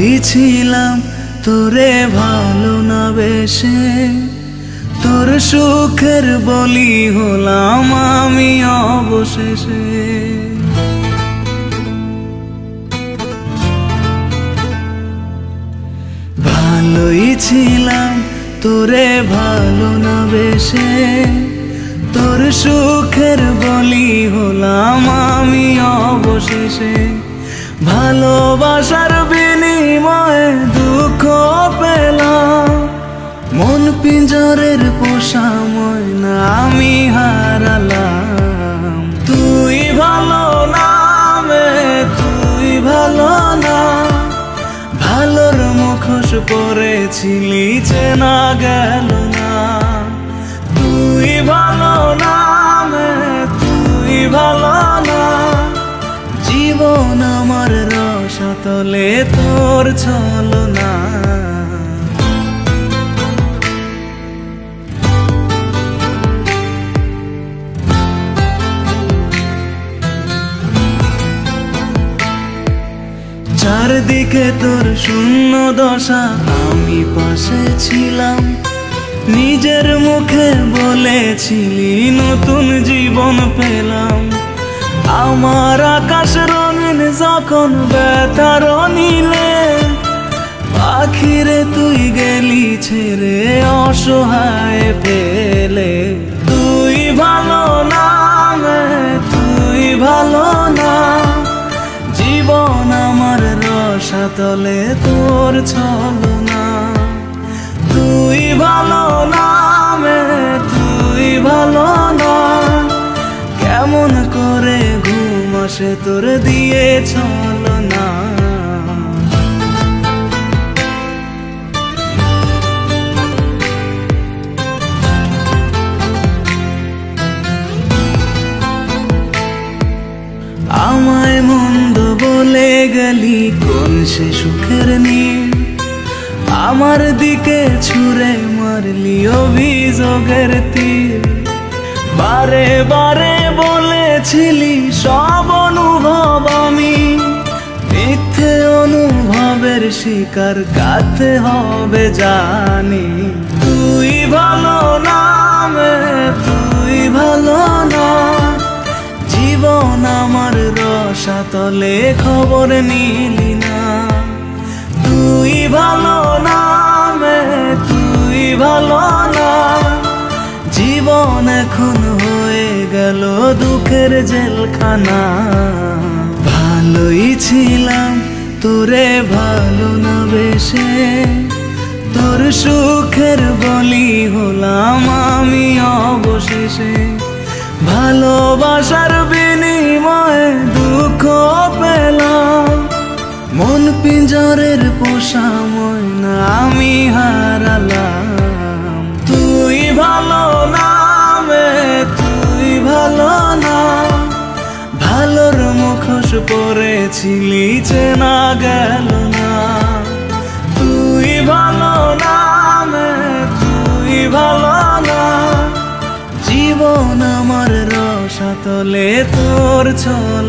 ভালোই ছিলাম তোরে ভালো না বেশে, তোর সুখের বলি হলাম আমি অবশেষে। ভালোই ছিলাম তোরে ভালো না বেশে, তোর সুখের বলি হলাম আমি অবশেষে। ভালোবাসার বিনিময়ে দুঃখ পেলাম, মন পিঞ্জরের পোষা ময়না আমি হারালাম। তুই ভালো না তুই ভালো না, ভালোর মুখোশ পরেছিলি চেনা গেল না। তুই ভালো না তুই ভালো না, জীবন আমার রসাতলে তোর ছলনা। চারদিকে তোর শূন্য দশা, আমি পাশে ছিলাম, নিজের মুখে বলেছিলি নতুন জীবন পেলাম। আমার আকাশ রঙিন যখন ব্যথার নীলে, পাখিরে তুই গেলি ছেড়ে অসহায় ফেলে। তুই ভালো না তুই ভালো না, জীবন আমার রসাতলে তোর ছলনা। তুই ভালো না তুই ভালো না, কেমন করে ঘুম আসে তোর দিয়ে ছলনা। আমায় মন্দ বলে গেলি কোন সে সুখের নীল, আমার দিকে ছুঁড়ে মারলি অভিযোগের তীর। বারে বারে বলেছিলি সব অনুভব আমি, মিথ্যে অনুভবের শিকার কাঁদতে হবে জানি। তুই ভালো না তুই ভালো না, জীবন আমার রসাতলে খবর নিলি না। তুই ভালো না তুই ভালো না, জীবন এখন হয়ে গেল দুঃখের জেলখানা। ভালোই ছিলাম তোরে ভালো না বেশে, তোর সুখের বলি হলাম আমি অবশেষে। ভালোবাসার বিনিময়ে দুঃখ পেলাম, মন পিঞ্জরের পোষা ময়না আমি হারালাম। তুই ভালো না তুই ভালো না, ভালোর মুখোশ পরেছিলি চেনা গেল না। তুই ভালো না তুই ভালো না, জীবন আমার রসাতলে তোর ছল